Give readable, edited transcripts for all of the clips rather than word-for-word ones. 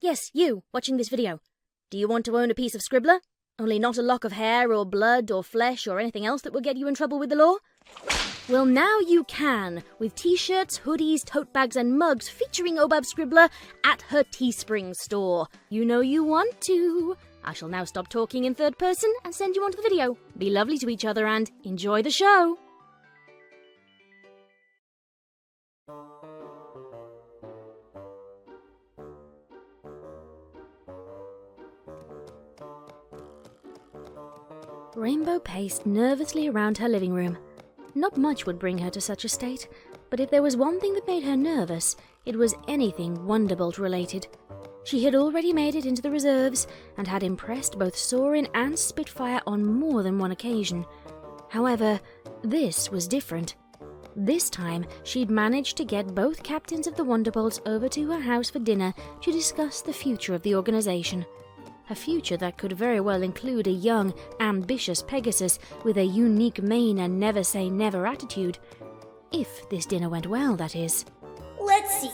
Yes, you, watching this video. Do you want to own a piece of Scribbler? Only not a lock of hair or blood or flesh or anything else that will get you in trouble with the law? Well, now you can, with t-shirts, hoodies, tote bags and mugs featuring Obab Scribbler at her Teespring store. You know you want to. I shall now stop talking in third person and send you on to the video. Be lovely to each other and enjoy the show. Rainbow paced nervously around her living room. Not much would bring her to such a state, but if there was one thing that made her nervous, it was anything Wonderbolt related. She had already made it into the reserves and had impressed both Sorin and Spitfire on more than one occasion. However, this was different. This time, she'd managed to get both captains of the Wonderbolts over to her house for dinner to discuss the future of the organization. A future that could very well include a young, ambitious Pegasus with a unique mane and never-say-never attitude. If this dinner went well, that is. Let's see.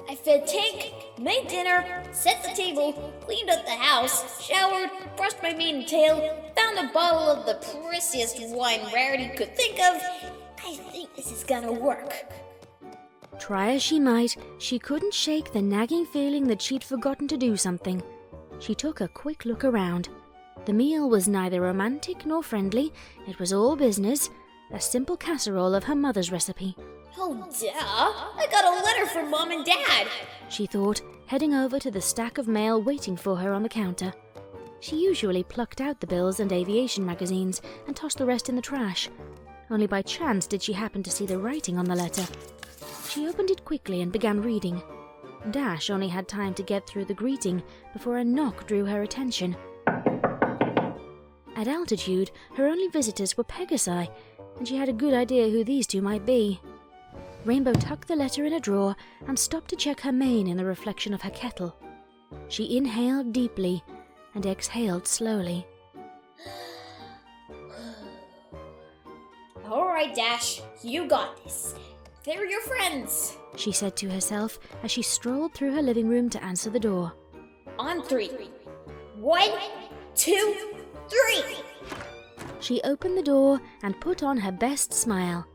I fed Tank, made dinner, set the table, cleaned up the house, showered, brushed my mane and tail, found a bottle of the priciest wine Rarity could think of. I think this is gonna work. Try as she might, she couldn't shake the nagging feeling that she'd forgotten to do something. She took a quick look around. The meal was neither romantic nor friendly. It was all business, a simple casserole of her mother's recipe. Oh, duh! I got a letter from Mom and Dad! She thought, heading over to the stack of mail waiting for her on the counter. She usually plucked out the bills and aviation magazines and tossed the rest in the trash. Only by chance did she happen to see the writing on the letter. She opened it quickly and began reading. Dash only had time to get through the greeting before a knock drew her attention. At altitude, her only visitors were Pegasi, and she had a good idea who these two might be. Rainbow tucked the letter in a drawer and stopped to check her mane in the reflection of her kettle. She inhaled deeply and exhaled slowly. Alright, Dash, you got this. They're your friends, she said to herself as she strolled through her living room to answer the door. On 3. 1, 2, 3! She opened the door and put on her best smile.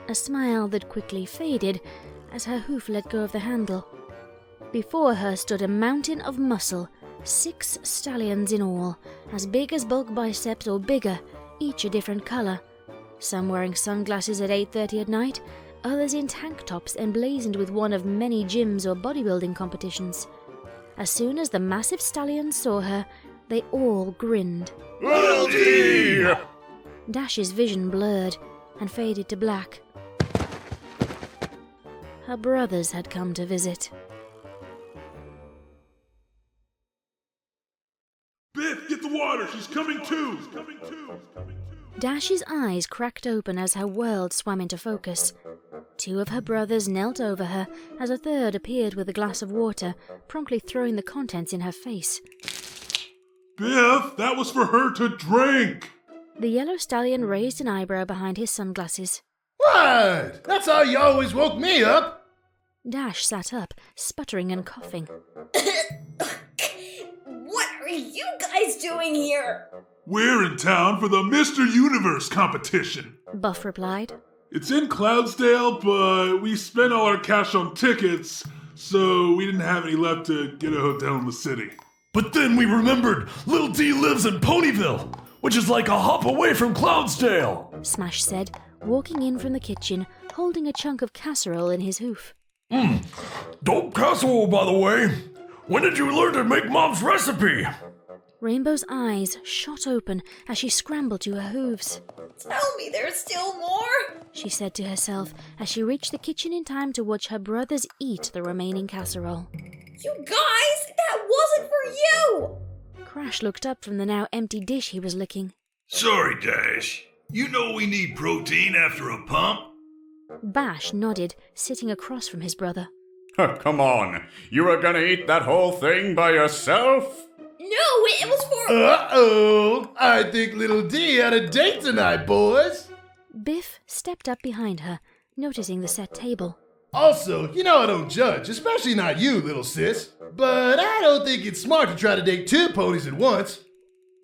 A smile that quickly faded as her hoof let go of the handle. Before her stood a mountain of muscle, 6 stallions in all, as big as bulk biceps or bigger, each a different color. Some wearing sunglasses at 8:30 at night, others in tank tops emblazoned with one of many gyms or bodybuilding competitions. As soon as the massive stallions saw her, they all grinned. Royalty! Dash's vision blurred and faded to black. Her brothers had come to visit. Biff, get the water! She's coming too! Dash's eyes cracked open as her world swam into focus. 2 of her brothers knelt over her as a third appeared with a glass of water, promptly throwing the contents in her face. Biff, that was for her to drink! The yellow stallion raised an eyebrow behind his sunglasses. What? That's how you always woke me up! Dash sat up, sputtering and coughing. What are you guys doing here? We're in town for the Mr. Universe competition. Buff replied. It's in Cloudsdale, but we spent all our cash on tickets, so we didn't have any left to get a hotel in the city. But then we remembered Little D lives in Ponyville, which is like a hop away from Cloudsdale, Smash said, walking in from the kitchen, holding a chunk of casserole in his hoof. Dope casserole, by the way. When did you learn to make Mom's recipe? Rainbow's eyes shot open as she scrambled to her hooves. Tell me there's still more? She said to herself as she reached the kitchen in time to watch her brothers eat the remaining casserole. You guys, that wasn't for you! Crash looked up from the now empty dish he was licking. Sorry, Dash. You know we need protein after a pump? Bash nodded, sitting across from his brother. Come on, you were gonna eat that whole thing by yourself? No, it was for... Uh-oh! I think Little D had a date tonight, boys! Biff stepped up behind her, noticing the set table. Also, you know I don't judge, especially not you, little sis. But I don't think it's smart to try to date 2 ponies at once.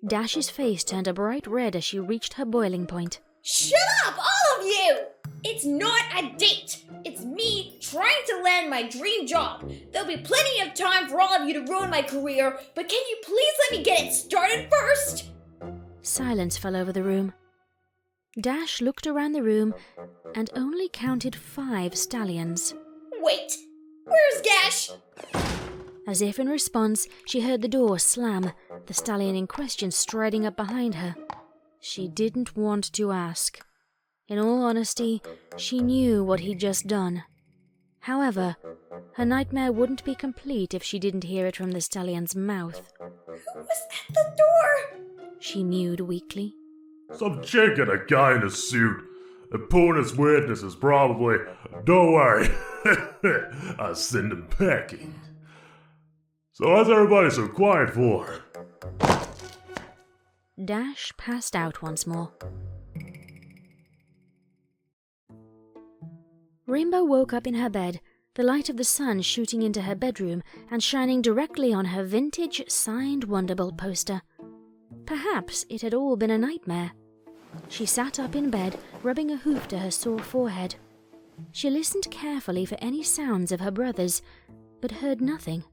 Dash's face turned a bright red as she reached her boiling point. Shut up, all of you! It's not a date. It's me trying to land my dream job. There'll be plenty of time for all of you to ruin my career, but can you please let me get it started first? Silence fell over the room. Dash looked around the room and only counted 5 stallions. Wait, where's Gash? As if in response, she heard the door slam, the stallion in question striding up behind her. She didn't want to ask. In all honesty, she knew what he'd just done. However, her nightmare wouldn't be complete if she didn't hear it from the stallion's mouth. Who was at the door? She mewed weakly. Some chick and a guy in a suit. Important witnesses, probably. Don't worry. I'll send them packing. So what's everybody so quiet for? Dash passed out once more. Rainbow woke up in her bed, the light of the sun shooting into her bedroom and shining directly on her vintage signed Wonderbolt poster. Perhaps it had all been a nightmare. She sat up in bed, rubbing a hoof to her sore forehead. She listened carefully for any sounds of her brothers, but heard nothing.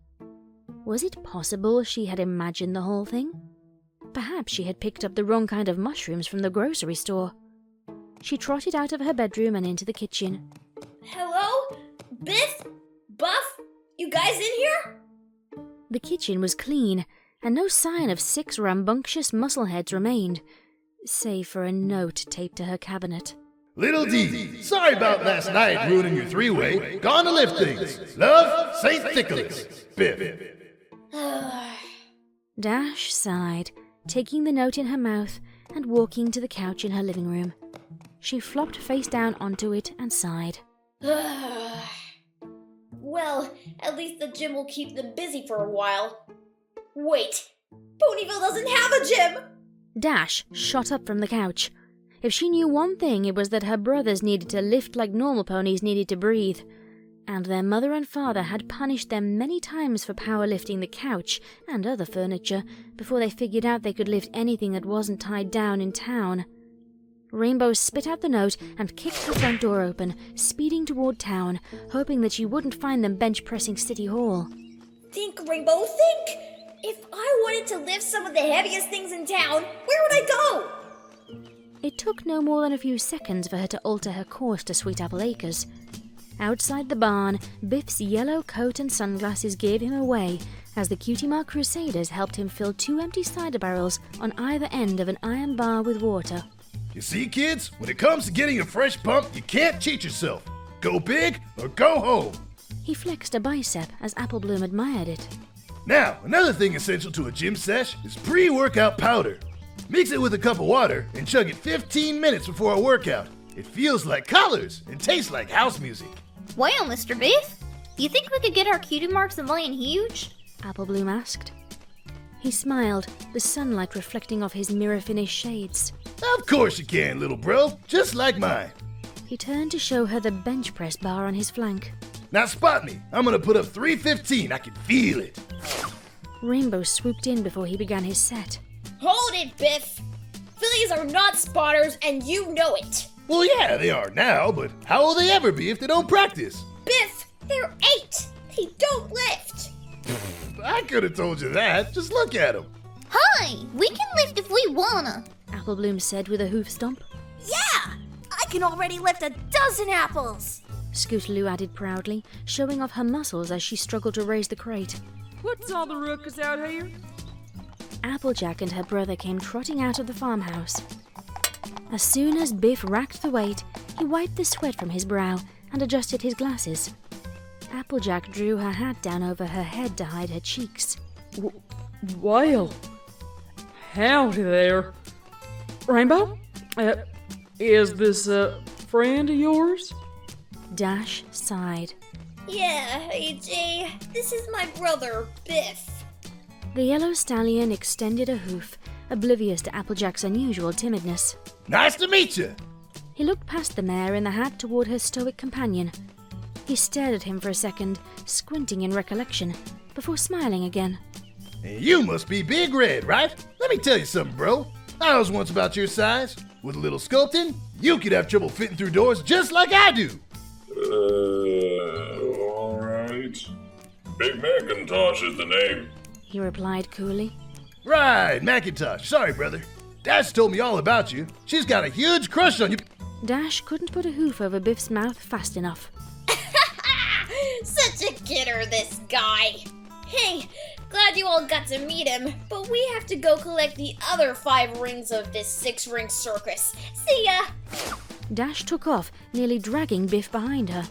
Was it possible she had imagined the whole thing? Perhaps she had picked up the wrong kind of mushrooms from the grocery store. She trotted out of her bedroom and into the kitchen. Hello? Biff? Buff? You guys in here? The kitchen was clean, and no sign of 6 rambunctious muscleheads remained, save for a note taped to her cabinet. Little D, sorry about last night ruining your 3-way. Gone to lift things. Love, St. Nicholas. Biff. Dash sighed, taking the note in her mouth and walking to the couch in her living room. She flopped face down onto it and sighed. Well, at least the gym will keep them busy for a while. Wait, Ponyville doesn't have a gym! Dash shot up from the couch. If she knew one thing, it was that her brothers needed to lift like normal ponies needed to breathe. And their mother and father had punished them many times for powerlifting the couch and other furniture before they figured out they could lift anything that wasn't tied down in town. Rainbow spit out the note and kicked the front door open, speeding toward town, hoping that she wouldn't find them bench-pressing City Hall. Think, Rainbow, think! If I wanted to lift some of the heaviest things in town, where would I go? It took no more than a few seconds for her to alter her course to Sweet Apple Acres. Outside the barn, Biff's yellow coat and sunglasses gave him away as the Cutie Mark Crusaders helped him fill 2 empty cider barrels on either end of an iron bar with water. You see, kids? When it comes to getting a fresh pump, you can't cheat yourself. Go big or go home. He flexed a bicep as Apple Bloom admired it. Now, another thing essential to a gym sesh is pre-workout powder. Mix it with a cup of water and chug it 15 minutes before a workout. It feels like colors and tastes like house music. Well, Mr. Biff, you think we could get our cutie marks and laying huge? Apple Bloom asked. He smiled, the sunlight reflecting off his mirror-finished shades. Of course you can, little bro. Just like mine. He turned to show her the bench press bar on his flank. Now spot me. I'm gonna put up 315. I can feel it. Rainbow swooped in before he began his set. Hold it, Biff! Fillies are not spotters, and you know it! Well, yeah, they are now, but how will they ever be if they don't practice? Biff, they're 8! They don't lift! I could have told you that. Just look at them. Hi, we can lift if we wanna. Apple Bloom said with a hoof stomp. Yeah! I can already lift 12 apples! Scootaloo added proudly, showing off her muscles as she struggled to raise the crate. What's all the ruckus out here? Applejack and her brother came trotting out of the farmhouse. As soon as Biff racked the weight, he wiped the sweat from his brow and adjusted his glasses. Applejack drew her hat down over her head to hide her cheeks. Well, howdy there. Rainbow? Is this a friend of yours? Dash sighed. Yeah, AJ, this is my brother, Biff. The yellow stallion extended a hoof, oblivious to Applejack's unusual timidness. Nice to meet you. He looked past the mare in the hat toward her stoic companion. He stared at him for a second, squinting in recollection, before smiling again. And you must be Big Red, right? Let me tell you something, bro. I was once about your size. With a little sculpting, you could have trouble fitting through doors just like I do. Alright. Big Macintosh is the name, he replied coolly. Right, Macintosh. Sorry, brother. Dash told me all about you. She's got a huge crush on you. Dash couldn't put a hoof over Biff's mouth fast enough. Such a kidder, this guy. Hey, glad you all got to meet him, but we have to go collect the other 5 rings of this 6-ring circus. See ya! Dash took off, nearly dragging Biff behind her.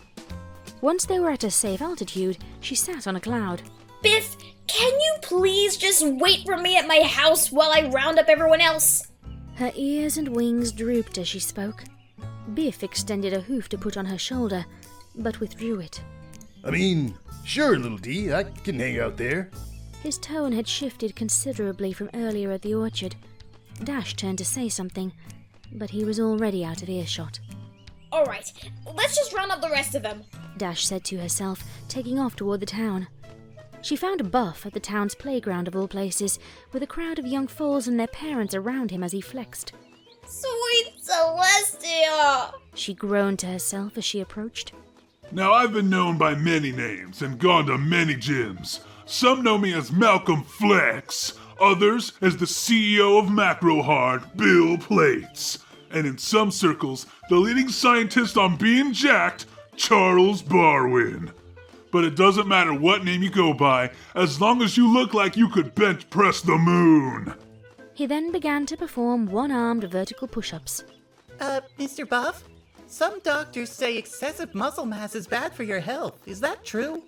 Once they were at a safe altitude, she sat on a cloud. Biff, can you please just wait for me at my house while I round up everyone else? Her ears and wings drooped as she spoke. Biff extended a hoof to put on her shoulder, but withdrew it. I mean, sure, little D, I can hang out there. His tone had shifted considerably from earlier at the orchard. Dash turned to say something, but he was already out of earshot. Alright, let's just round up the rest of them, Dash said to herself, taking off toward the town. She found Buff at the town's playground of all places, with a crowd of young foals and their parents around him as he flexed. Sweet Celestia! She groaned to herself as she approached. Now, I've been known by many names and gone to many gyms. Some know me as Malcolm Flex, others as the CEO of Macro Hard, Bill Plates, and in some circles, the leading scientist on being jacked, Charles Barwin. But it doesn't matter what name you go by, as long as you look like you could bench press the moon. He then began to perform one-armed vertical push-ups. Mr. Buff? Some doctors say excessive muscle mass is bad for your health. Is that true?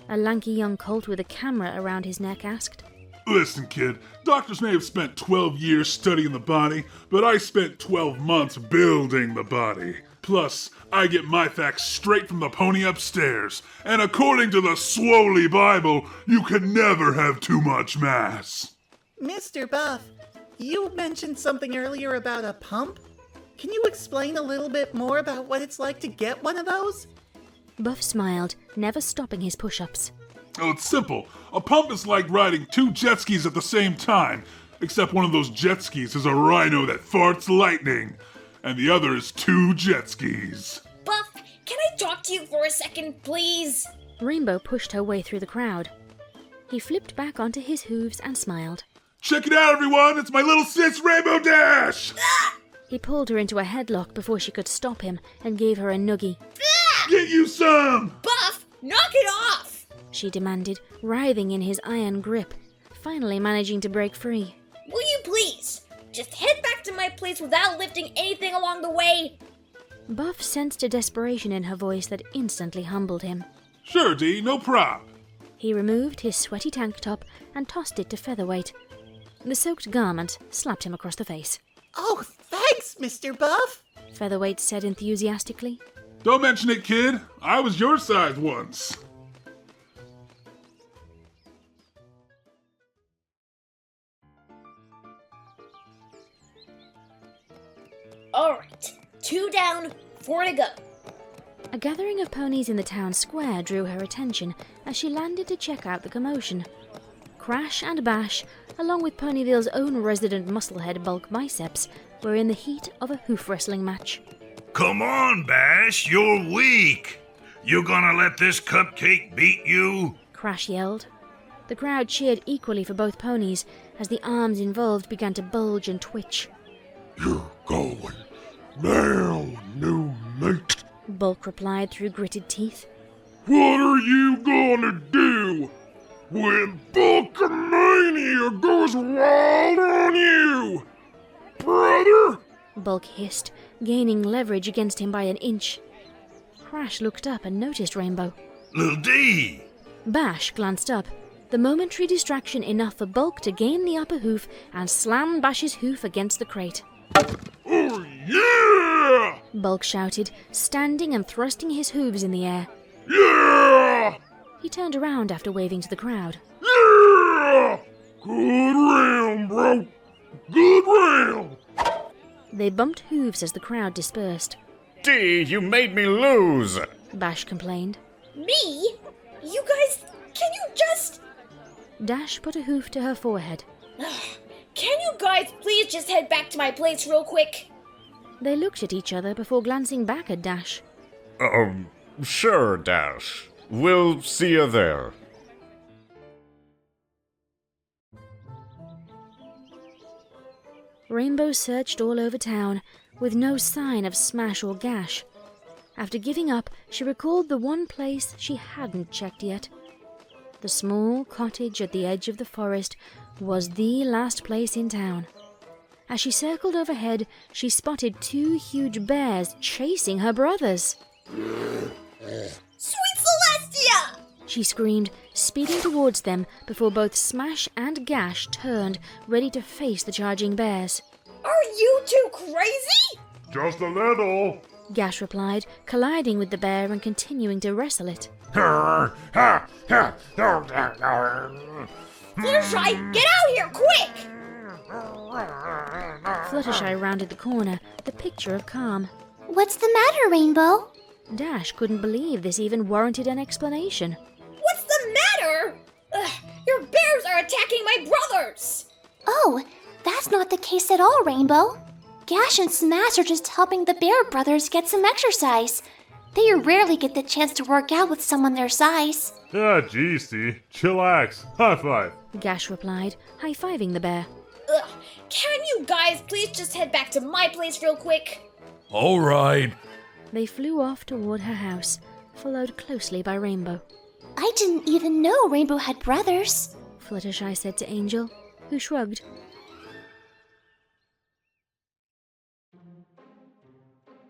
A lanky young colt with a camera around his neck asked. Listen, kid, doctors may have spent 12 years studying the body, but I spent 12 months building the body. Plus, I get my facts straight from the pony upstairs, and according to the Swoley Bible, you can never have too much mass. Mr. Buff, you mentioned something earlier about a pump? Can you explain a little bit more about what it's like to get one of those? Buff smiled, never stopping his push-ups. Oh, it's simple. A pump is like riding 2 jet skis at the same time, except one of those jet skis is a rhino that farts lightning, and the other is 2 jet skis. Buff, can I talk to you for a second, please? Rainbow pushed her way through the crowd. He flipped back onto his hooves and smiled. Check it out, everyone! It's my little sis, Rainbow Dash! He pulled her into a headlock before she could stop him and gave her a noogie. Get you some! Buff, knock it off! She demanded, writhing in his iron grip, finally managing to break free. Will you please? Just head back to my place without lifting anything along the way. Buff sensed a desperation in her voice that instantly humbled him. Sure, D, no prob. He removed his sweaty tank top and tossed it to Featherweight. The soaked garment slapped him across the face. Oh, thanks, Mr. Buff! Featherweight said enthusiastically. Don't mention it, kid. I was your size once. Alright, 2 down, 4 to go. A gathering of ponies in the town square drew her attention as she landed to check out the commotion. Crash and Bash, along with Ponyville's own resident musclehead Bulk Biceps, were in the heat of a hoof wrestling match. Come on, Bash, you're weak. You gonna let this cupcake beat you? Crash yelled. The crowd cheered equally for both ponies as the arms involved began to bulge and twitch. You're going down, new mate. Bulk replied through gritted teeth. What are you gonna do when Bulkamania goes wild on you, brother? Bulk hissed, gaining leverage against him by an inch. Crash looked up and noticed Rainbow. Lil D! Bash glanced up, the momentary distraction enough for Bulk to gain the upper hoof and slam Bash's hoof against the crate. Oh yeah! Bulk shouted, standing and thrusting his hooves in the air. Yeah! He turned around after waving to the crowd. Yeah! Good round, bro. Good round. They bumped hooves as the crowd dispersed. D, you made me lose! Bash complained. Me? You guys, can you just... Dash put a hoof to her forehead. Can you guys please just head back to my place real quick? They looked at each other before glancing back at Dash. Sure, Dash. We'll see you there. Rainbow searched all over town, with no sign of Smash or Gash. After giving up, she recalled the one place she hadn't checked yet. The small cottage at the edge of the forest was the last place in town. As she circled overhead, she spotted 2 huge bears chasing her brothers. Sweet Celestia! She screamed, speeding towards them before both Smash and Gash turned, ready to face the charging bears. Are you two crazy? Just a little. Gash replied, colliding with the bear and continuing to wrestle it. Fluttershy, get out here, quick! Fluttershy rounded the corner, the picture of calm. What's the matter, Rainbow? Dash couldn't believe this even warranted an explanation. What's the matter? Your bears are attacking my brothers! Oh, that's not the case at all, Rainbow. Gash and Smash are just helping the bear brothers get some exercise. They rarely get the chance to work out with someone their size. Yeah, geez, see. Chillax. High five. Gash replied, high-fiving the bear. Can you guys please just head back to my place real quick? All right. They flew off toward her house, followed closely by Rainbow. I didn't even know Rainbow had brothers, Fluttershy said to Angel, who shrugged.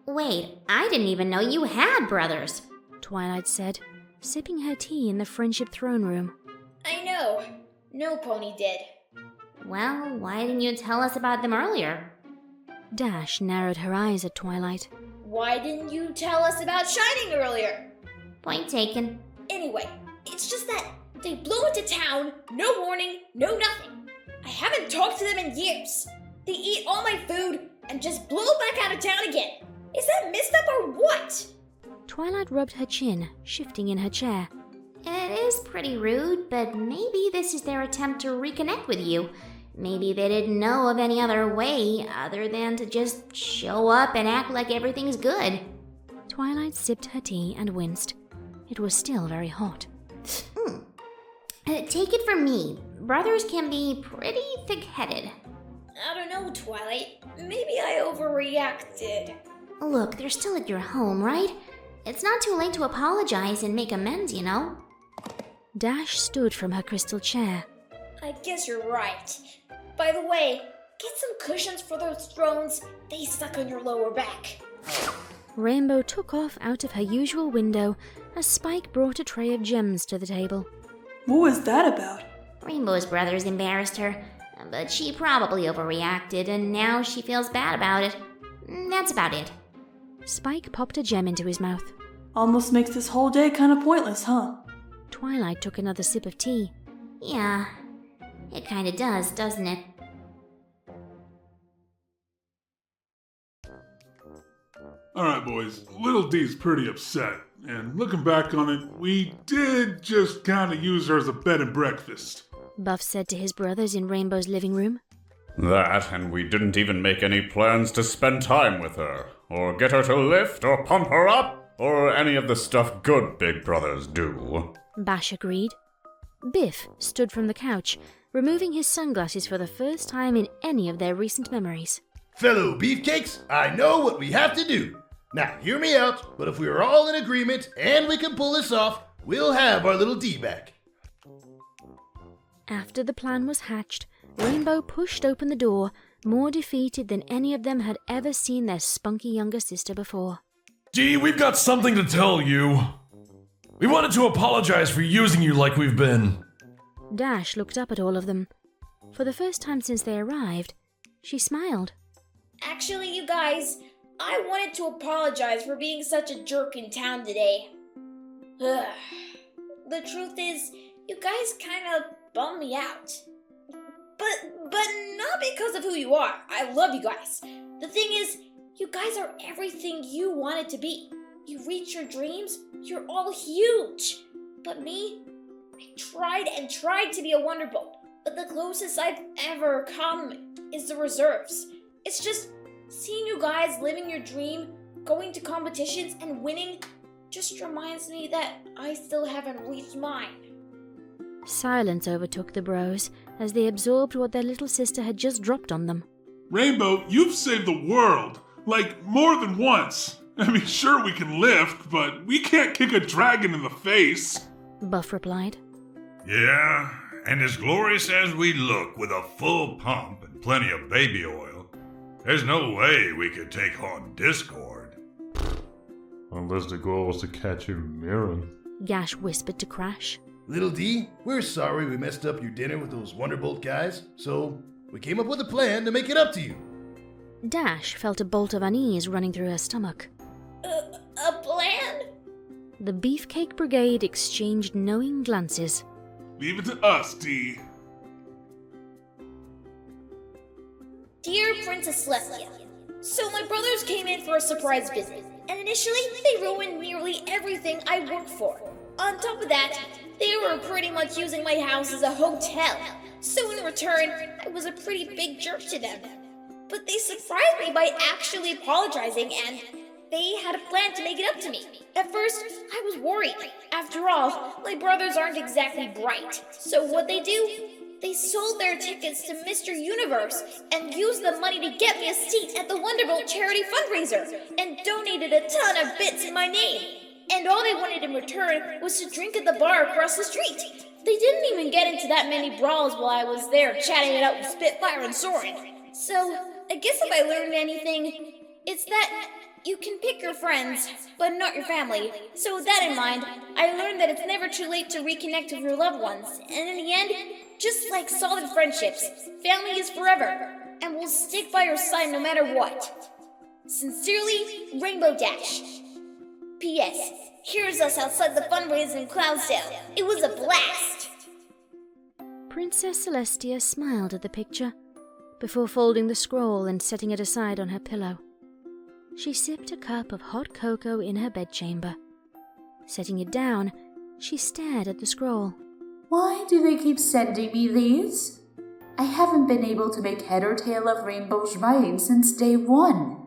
Wait, I didn't even know you had brothers, Twilight said, sipping her tea in the Friendship Throne Room. I know. No pony did. Well, why didn't you tell us about them earlier? Dash narrowed her eyes at Twilight. Why didn't you tell us about Shining earlier? Point taken. Anyway, it's just that they blew into town, no warning, no nothing. I haven't talked to them in years. They eat all my food and just blow back out of town again. Is that messed up or what? Twilight rubbed her chin, shifting in her chair. It is pretty rude, but maybe this is their attempt to reconnect with you. Maybe they didn't know of any other way other than to just show up and act like everything's good. Twilight sipped her tea and winced. It was still very hot. Take it from me. Brothers can be pretty thick-headed. I don't know, Twilight. Maybe I overreacted. Look, they're still at your home, right? It's not too late to apologize and make amends, you know? Dash stood from her crystal chair. I guess you're right. By the way, get some cushions for those thrones. They suck on your lower back. Rainbow took off out of her usual window as Spike brought a tray of gems to the table. What was that about? Rainbow's brothers embarrassed her, but she probably overreacted and now she feels bad about it. That's about it. Spike popped a gem into his mouth. Almost makes this whole day kind of pointless, huh? Twilight took another sip of tea. Yeah, it kinda does, doesn't it? Alright, boys. Little D's pretty upset. And looking back on it, we did just kinda use her as a bed and breakfast. Buff said to his brothers in Rainbow's living room. That, and we didn't even make any plans to spend time with her, or get her to lift, or pump her up, or any of the stuff good big brothers do. Bash agreed. Biff stood from the couch, removing his sunglasses for the first time in any of their recent memories. Fellow beefcakes, I know what we have to do. Now, hear me out, but if we are all in agreement and we can pull this off, we'll have our little D back. After the plan was hatched, Rainbow pushed open the door, more defeated than any of them had ever seen their spunky younger sister before. Gee, we've got something to tell you. We wanted to apologize for using you like we've been. Dash looked up at all of them. For the first time since they arrived, she smiled. Actually, you guys, I wanted to apologize for being such a jerk in town today. The truth is, you guys kind of bummed me out. But not because of who you are. I love you guys. The thing is, you guys are everything you wanted to be. you reach your dreams, you're all huge. But me, I tried and tried to be a Wonderbolt, but the closest I've ever come is the reserves. It's just seeing you guys living your dream, going to competitions and winning, just reminds me that I still haven't reached mine. Silence overtook the bros as they absorbed what their little sister had just dropped on them. Rainbow, you've saved the world. Like, more than once. I mean, sure we can lift, but we can't kick a dragon in the face. Buff replied. Yeah, and as glorious as we look with a full pump and plenty of baby oil, there's no way we could take on Discord. Unless the goal was to catch him mirroring. Gash whispered to Crash. Little D, we're sorry we messed up your dinner with those Wonderbolt guys, so we came up with a plan to make it up to you. Dash felt a bolt of unease running through her stomach. A plan? The Beefcake Brigade exchanged knowing glances. Leave it to us, D. Dear Princess Celestia, so my brothers came in for a surprise visit, and initially they ruined nearly everything I worked for. On top of that, they were pretty much using my house as a hotel, so in return, I was a pretty big jerk to them. But they surprised me by actually apologizing, and they had a plan to make it up to me. At first, I was worried. After all, my brothers aren't exactly bright. So what they do? They sold their tickets to Mr. Universe and used the money to get me a seat at the Wonderbolt charity fundraiser and donated a ton of bits in my name. And all they wanted in return was to drink at the bar across the street. They didn't even get into that many brawls while I was there chatting it up with Spitfire and Soren. So, I guess if I learned anything, it's that you can pick your friends, but not your family. So with that in mind, I learned that it's never too late to reconnect with your loved ones. And in the end, just like solid friendships, family is forever, and will stick by your side no matter what. Sincerely, Rainbow Dash. P.S. Here's us outside the fundraiser in Cloudsdale. It was a blast! Princess Celestia smiled at the picture, before folding the scroll and setting it aside on her pillow. She sipped a cup of hot cocoa in her bedchamber. Setting it down, she stared at the scroll. Why do they keep sending me these? I haven't been able to make head or tail of Rainbow's writing since day one.